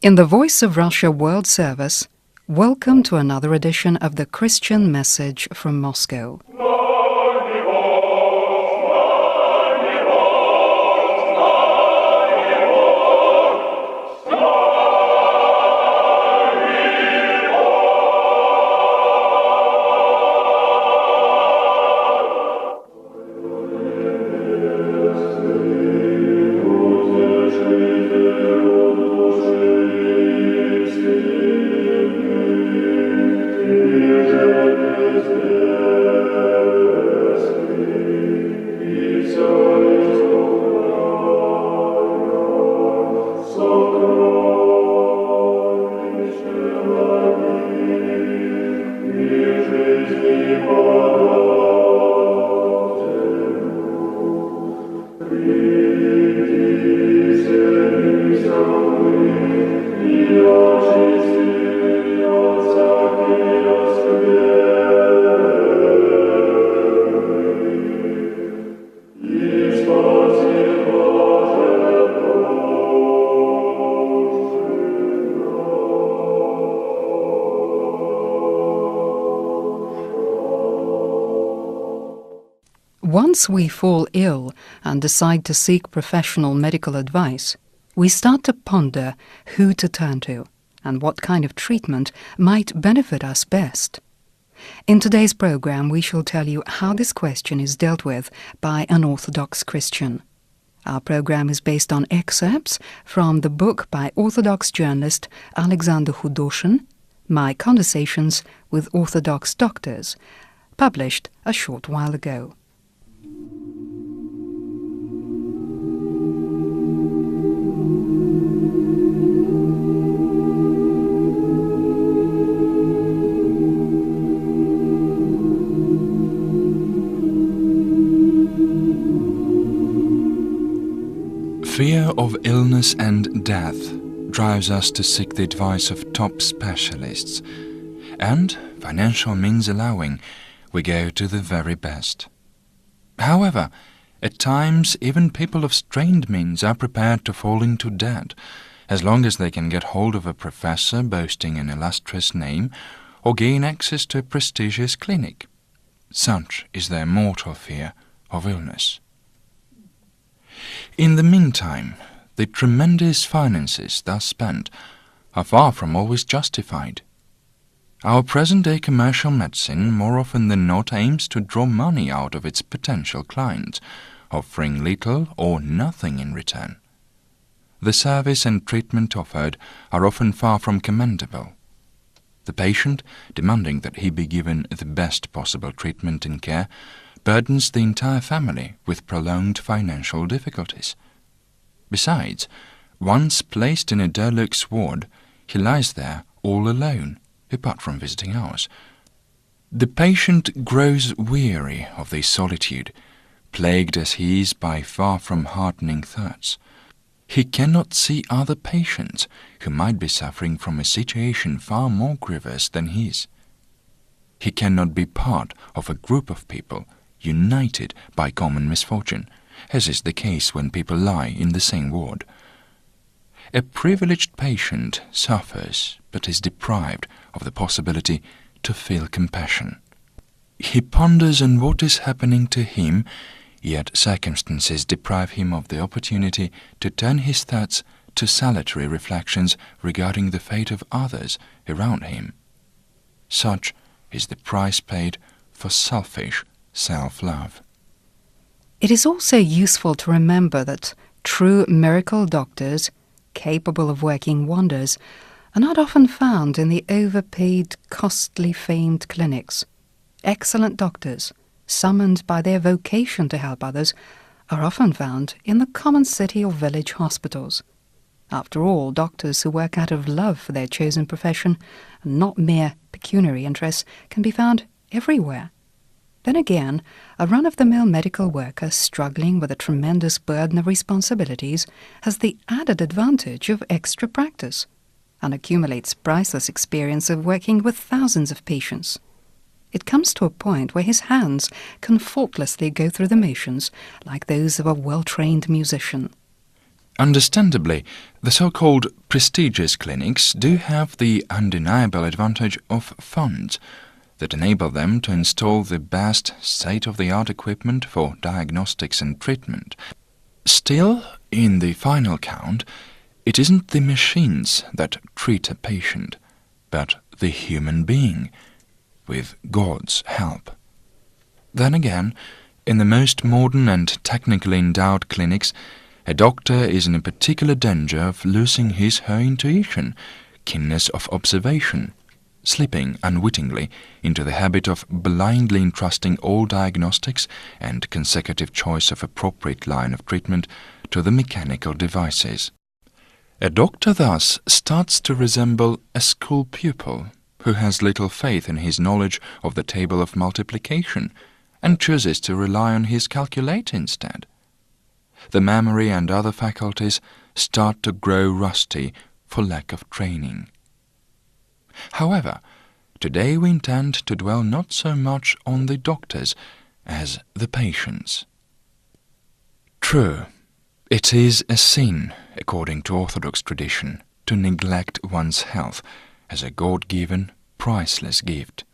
In the Voice of Russia World Service, welcome to another edition of the Christian Message from Moscow. Once we fall ill and decide to seek professional medical advice, we start to ponder who to turn to and what kind of treatment might benefit us best. In today's program, we shall tell you how this question is dealt with by an Orthodox Christian. Our program is based on excerpts from the book by Orthodox journalist Alexander Hudoshin, My Conversations with Orthodox Doctors, published a short while ago. Fear of illness and death drives us to seek the advice of top specialists, and, financial means allowing, we go to the very best. However, at times even people of strained means are prepared to fall into debt, as long as they can get hold of a professor boasting an illustrious name or gain access to a prestigious clinic. Such is their mortal fear of illness. In the meantime, the tremendous finances thus spent are far from always justified. Our present-day commercial medicine more often than not aims to draw money out of its potential clients, offering little or nothing in return. The service and treatment offered are often far from commendable. The patient, demanding that he be given the best possible treatment and care, burdens the entire family with prolonged financial difficulties. Besides, once placed in a deluxe ward, he lies there all alone, apart from visiting hours. The patient grows weary of this solitude, plagued as he is by far from heartening thoughts. He cannot see other patients who might be suffering from a situation far more grievous than his. He cannot be part of a group of people united by common misfortune, as is the case when people lie in the same ward. A privileged patient suffers, but is deprived of the possibility to feel compassion. He ponders on what is happening to him, yet circumstances deprive him of the opportunity to turn his thoughts to salutary reflections regarding the fate of others around him. Such is the price paid for selfish self-love. It is also useful to remember that true miracle doctors, capable of working wonders, are not often found in the overpaid, costly famed clinics. Excellent doctors, summoned by their vocation to help others, are often found in the common city or village hospitals. After all, doctors who work out of love for their chosen profession, and not mere pecuniary interests, can be found everywhere. Then again, a run-of-the-mill medical worker struggling with a tremendous burden of responsibilities has the added advantage of extra practice and accumulates priceless experience of working with thousands of patients. It comes to a point where his hands can faultlessly go through the motions like those of a well-trained musician. Understandably, the so-called prestigious clinics do have the undeniable advantage of funds that enable them to install the best state-of-the-art equipment for diagnostics and treatment. Still, in the final count, it isn't the machines that treat a patient, but the human being, with God's help. Then again, in the most modern and technically endowed clinics, a doctor is in a particular danger of losing his/her intuition, keenness of observation, slipping unwittingly into the habit of blindly entrusting all diagnostics and consecutive choice of appropriate line of treatment to the mechanical devices. A doctor thus starts to resemble a school pupil who has little faith in his knowledge of the table of multiplication and chooses to rely on his calculator instead. The memory and other faculties start to grow rusty for lack of training. However, today we intend to dwell not so much on the doctors as the patients. True, it is a sin, according to Orthodox tradition, to neglect one's health as a God-given, priceless gift.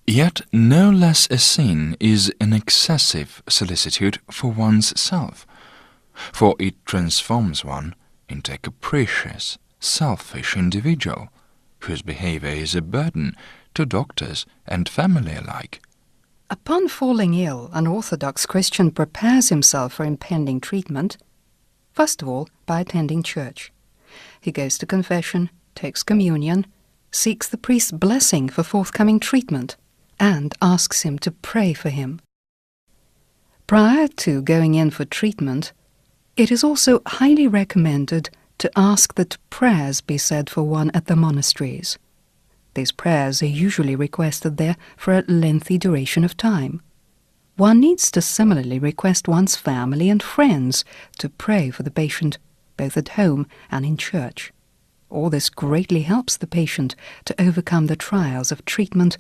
Yet no less a sin is an excessive solicitude for one's self, for it transforms one into a capricious, selfish individual, whose behavior is a burden to doctors and family alike. Upon falling ill, an Orthodox Christian prepares himself for impending treatment, first of all by attending church. He goes to confession, takes communion, seeks the priest's blessing for forthcoming treatment, and asks him to pray for him. Prior to going in for treatment, it is also highly recommended to ask that prayers be said for one at the monasteries. These prayers are usually requested there for a lengthy duration of time. One needs to similarly request one's family and friends to pray for the patient, both at home and in church. All this greatly helps the patient to overcome the trials of treatment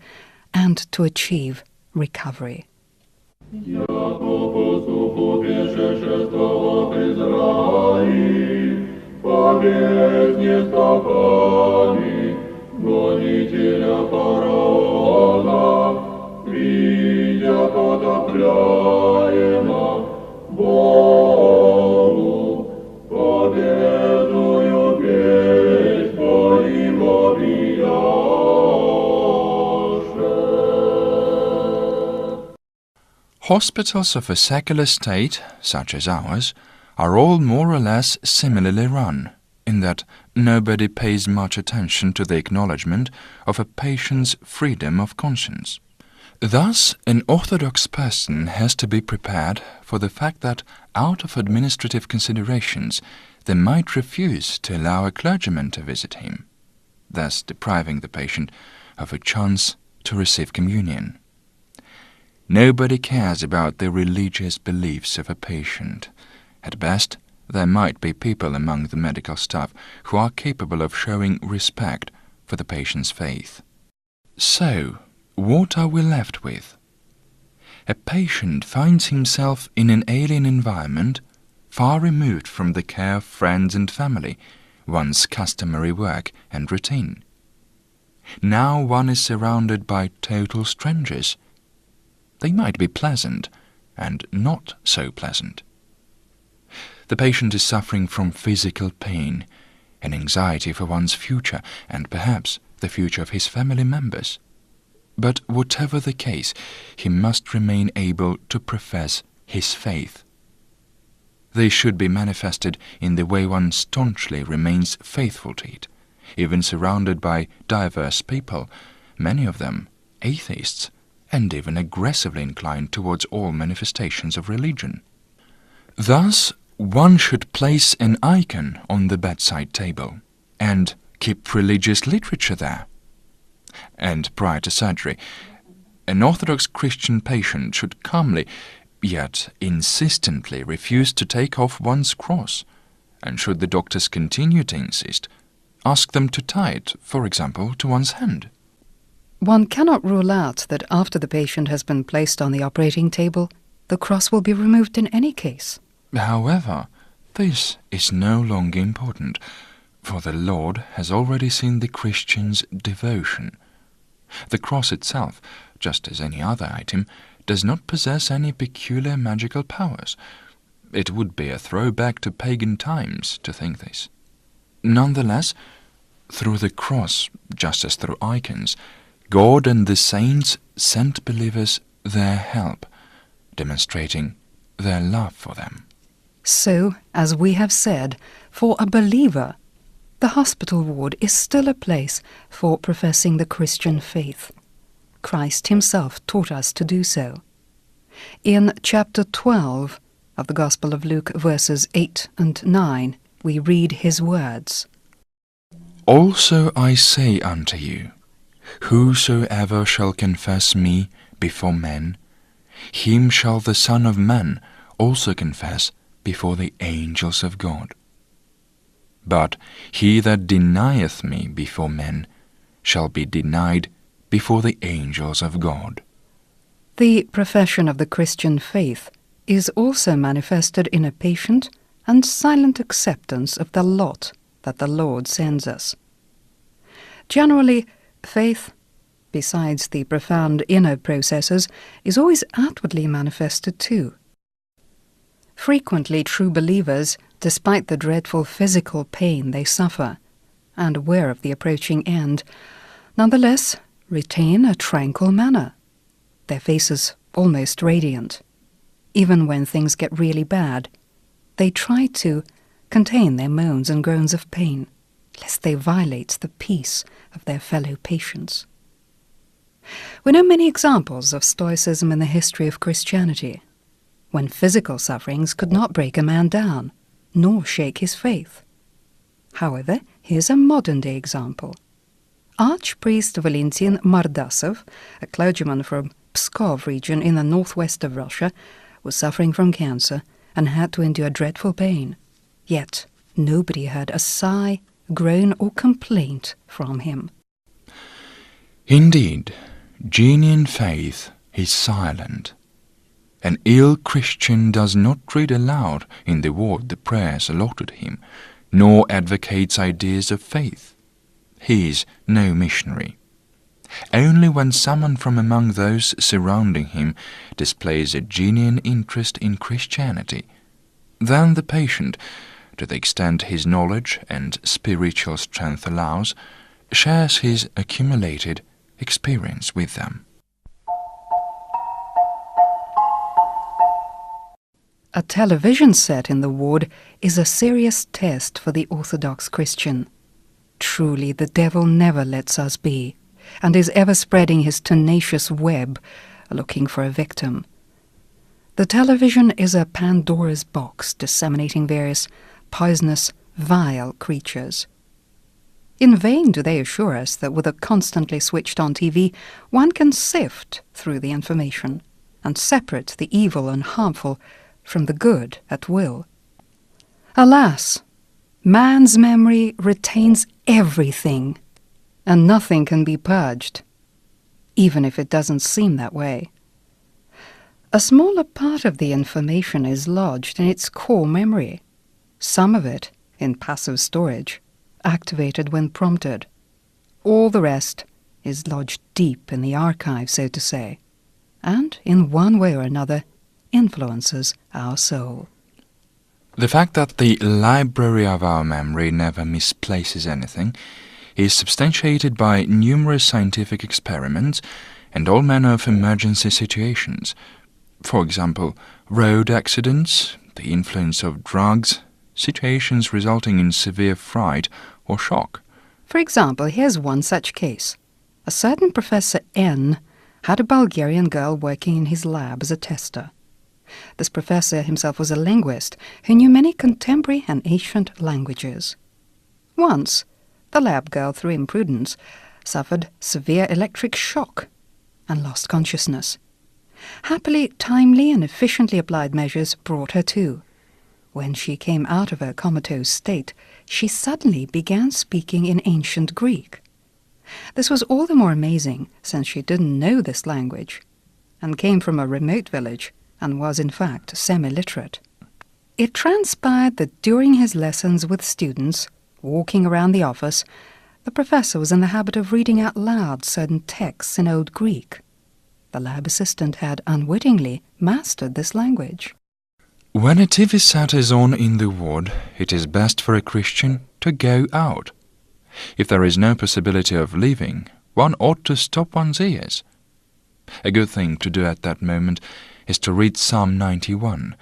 and to achieve recovery. Hospitals of a secular state, such as ours, are all more or less similarly run, in that nobody pays much attention to the acknowledgement of a patient's freedom of conscience. Thus, an Orthodox person has to be prepared for the fact that, out of administrative considerations, they might refuse to allow a clergyman to visit him, thus depriving the patient of a chance to receive communion. Nobody cares about the religious beliefs of a patient. At best, there might be people among the medical staff who are capable of showing respect for the patient's faith. So, what are we left with? A patient finds himself in an alien environment, far removed from the care of friends and family, one's customary work and routine. Now one is surrounded by total strangers. They might be pleasant and not so pleasant. The patient is suffering from physical pain, an anxiety for one's future and perhaps the future of his family members. But whatever the case, he must remain able to profess his faith. They should be manifested in the way one staunchly remains faithful to it, even surrounded by diverse people, many of them atheists, and even aggressively inclined towards all manifestations of religion. Thus, one should place an icon on the bedside table and keep religious literature there. And prior to surgery, an Orthodox Christian patient should calmly, yet insistently refuse to take off one's cross, and should the doctors continue to insist, ask them to tie it, for example, to one's hand. One cannot rule out that after the patient has been placed on the operating table, the cross will be removed in any case. However, This is no longer important, for the Lord has already seen the Christian's devotion. The cross itself, just as any other item, does not possess any peculiar magical powers. It would be a throwback to pagan times to think this. Nonetheless, through the cross, just as through icons, God and the saints sent believers their help, demonstrating their love for them. So, as we have said, for a believer, the hospital ward is still a place for professing the Christian faith. Christ himself taught us to do so. In chapter 12 of the Gospel of Luke, verses 8 and 9, we read his words. Also I say unto you, whosoever shall confess me before men, him shall the Son of Man also confess before the angels of God. But he that denieth me before men shall be denied before the angels of God. The profession of the Christian faith is also manifested in a patient and silent acceptance of the lot that the Lord sends us. Generally, faith, besides the profound inner processes, is always outwardly manifested too. Frequently true believers, despite the dreadful physical pain they suffer, and aware of the approaching end, nonetheless retain a tranquil manner, their faces almost radiant. Even when things get really bad, they try to contain their moans and groans of pain, lest they violate the peace of their fellow patients. We know many examples of Stoicism in the history of Christianity, when physical sufferings could not break a man down, nor shake his faith. However, here's a modern-day example. Archpriest Valentin Mardasov, a clergyman from Pskov region in the northwest of Russia, was suffering from cancer and had to endure dreadful pain. Yet nobody heard a sigh, groan, or complaint from him. Indeed, genuine faith is silent. An ill Christian does not read aloud in the ward the prayers allotted him, nor advocates ideas of faith. He is no missionary. Only when someone from among those surrounding him displays a genuine interest in Christianity, then the patient, to the extent his knowledge and spiritual strength allows, shares his accumulated experience with them. A television set in the ward is a serious test for the Orthodox Christian. Truly, the devil never lets us be, and is ever spreading his tenacious web, looking for a victim. The television is a Pandora's box disseminating various poisonous, vile creatures. In vain do they assure us that with a constantly switched-on TV, one can sift through the information and separate the evil and harmful from the good at will. Alas, man's memory retains everything, and nothing can be purged, even if it doesn't seem that way. A smaller part of the information is lodged in its core memory, some of it in passive storage, activated when prompted. All the rest is lodged deep in the archive, so to say, and in one way or another influences our soul. The fact that the library of our memory never misplaces anything is substantiated by numerous scientific experiments and all manner of emergency situations. For example, road accidents, the influence of drugs, situations resulting in severe fright or shock. For example, here's one such case. A certain Professor N had a Bulgarian girl working in his lab as a tester. This professor himself was a linguist who knew many contemporary and ancient languages. Once, the lab girl, through imprudence, suffered severe electric shock and lost consciousness. Happily, timely and efficiently applied measures brought her to. When she came out of her comatose state, she suddenly began speaking in ancient Greek. This was all the more amazing since she didn't know this language and came from a remote village and was in fact semi-literate. It transpired that during his lessons with students, walking around the office, the professor was in the habit of reading out loud certain texts in Old Greek. The lab assistant had unwittingly mastered this language. When a TV set is on in the ward, it is best for a Christian to go out. If there is no possibility of leaving, one ought to stop one's ears. A good thing to do at that moment is to read Psalm 91.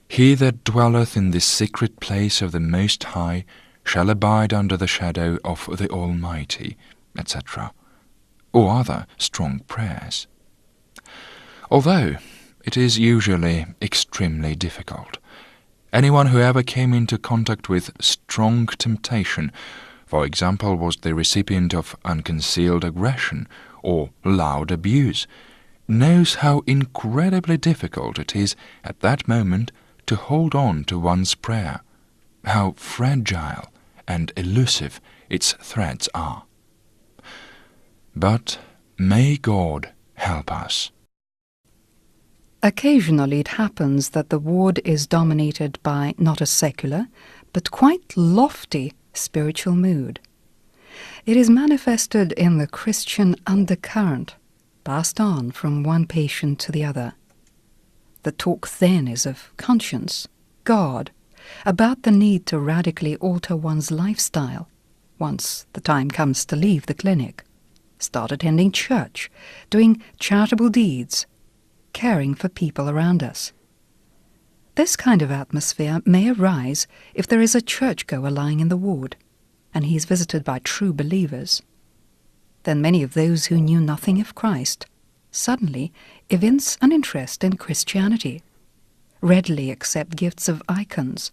He that dwelleth in the secret place of the Most High shall abide under the shadow of the Almighty, etc., or other strong prayers. Although it is usually extremely difficult. Anyone who ever came into contact with strong temptation, for example, was the recipient of unconcealed aggression or loud abuse, knows how incredibly difficult it is at that moment to hold on to one's prayer, how fragile and elusive its threads are. But may God help us. Occasionally it happens that the ward is dominated by not a secular, but quite lofty spiritual mood. It is manifested in the Christian undercurrent, passed on from one patient to the other. The talk then is of conscience, God, about the need to radically alter one's lifestyle once the time comes to leave the clinic, start attending church, doing charitable deeds, caring for people around us. This kind of atmosphere may arise if there is a churchgoer lying in the ward, and he is visited by true believers. Then many of those who knew nothing of Christ suddenly evince an interest in Christianity, readily accept gifts of icons,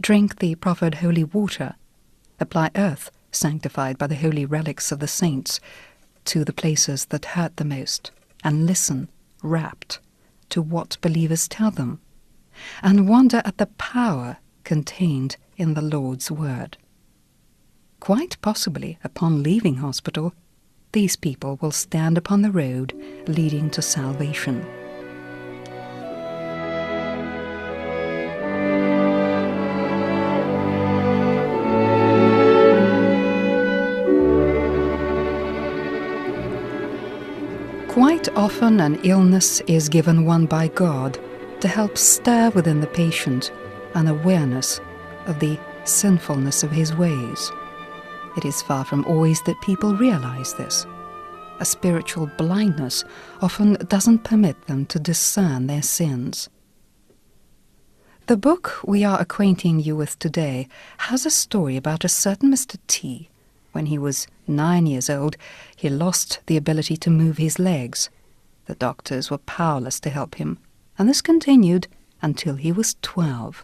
drink the proffered holy water, apply earth sanctified by the holy relics of the saints to the places that hurt the most, and listen, rapt, to what believers tell them, and wonder at the power contained in the Lord's word. Quite possibly, upon leaving hospital, these people will stand upon the road leading to salvation. Quite often an illness is given one by God to help stir within the patient an awareness of the sinfulness of his ways. It is far from always that people realize this. A spiritual blindness often doesn't permit them to discern their sins. The book we are acquainting you with today has a story about a certain Mr. T. When he was 9 years old, he lost the ability to move his legs. The doctors were powerless to help him, and this continued until he was 12.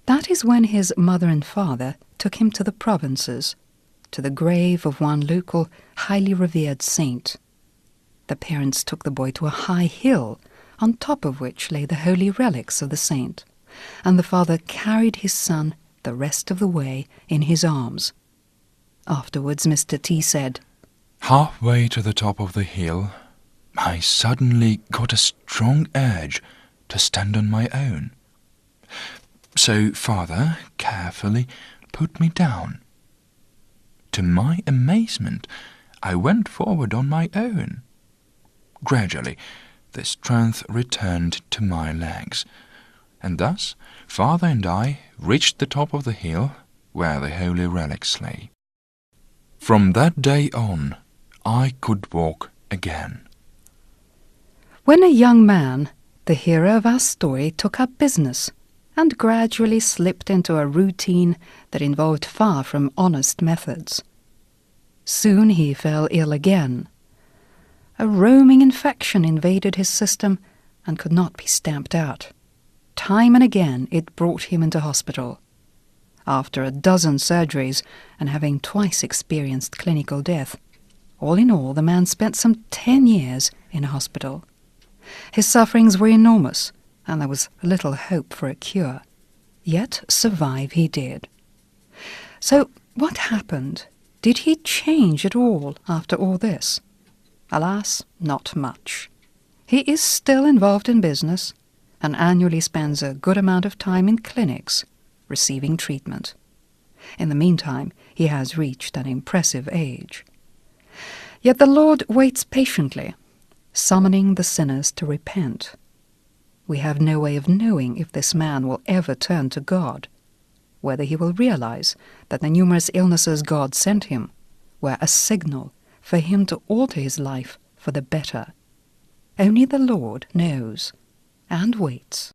That is when his mother and father took him to the provinces, to the grave of one local, highly revered saint. The parents took the boy to a high hill, on top of which lay the holy relics of the saint, and the father carried his son the rest of the way in his arms. Afterwards Mr. T said, "Halfway to the top of the hill, I suddenly got a strong urge to stand on my own. So father carefully put me down. To my amazement, I went forward on my own. Gradually, the strength returned to my legs, and thus father and I reached the top of the hill where the holy relics lay. From that day on, I could walk again." When a young man, the hero of our story took up business and gradually slipped into a routine that involved far from honest methods. Soon he fell ill again. A roaming infection invaded his system and could not be stamped out. Time and again it brought him into hospital. After a dozen surgeries and having twice experienced clinical death, all in all the man spent some 10 years in hospital. His sufferings were enormous, and there was little hope for a cure. Yet survive he did. So what happened? Did he change at all after all this? Alas, not much. He is still involved in business, and annually spends a good amount of time in clinics receiving treatment. In the meantime, he has reached an impressive age. Yet the Lord waits patiently, summoning the sinners to repent. We have no way of knowing if this man will ever turn to God, whether he will realize that the numerous illnesses God sent him were a signal for him to alter his life for the better. Only the Lord knows and waits.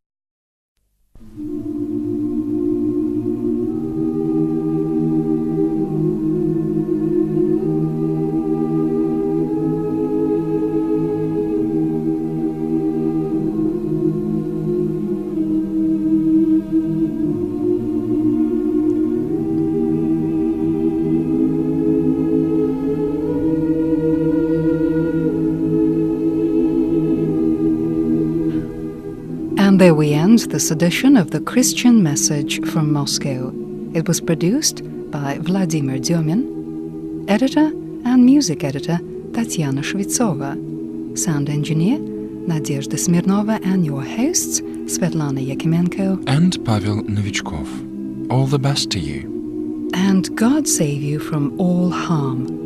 And there we end this edition of the Christian Message from Moscow. It was produced by Vladimir Dyomin, editor and music editor Tatiana Shvitsova, sound engineer Nadezhda Smirnova, and your hosts Svetlana Yakimenko and Pavel Novichkov. All the best to you. And God save you from all harm.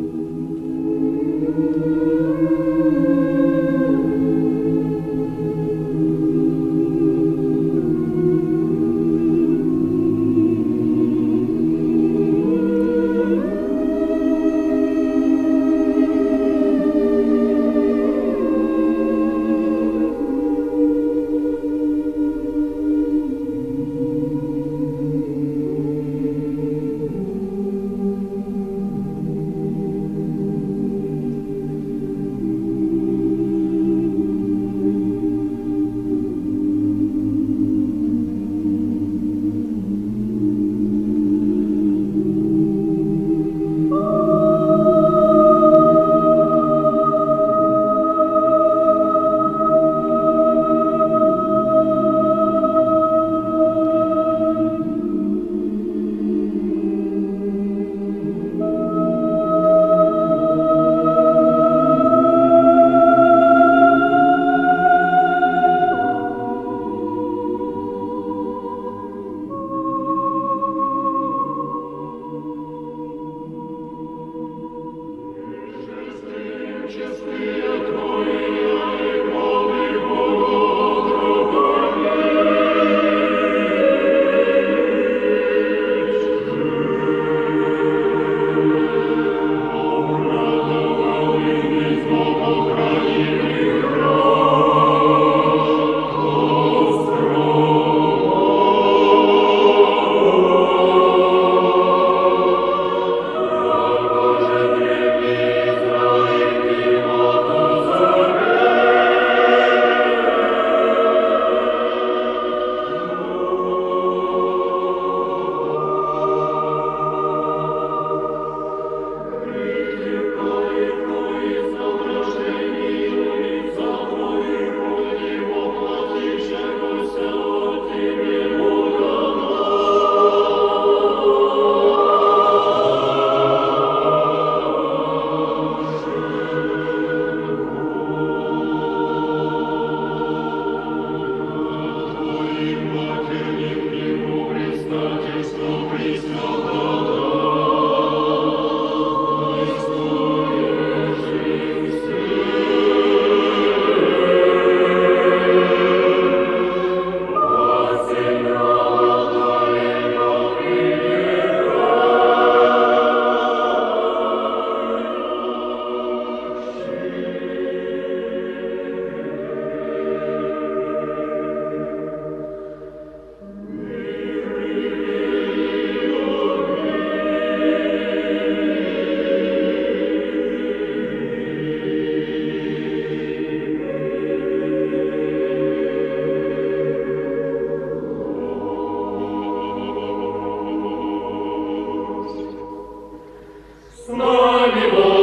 С нами Бог!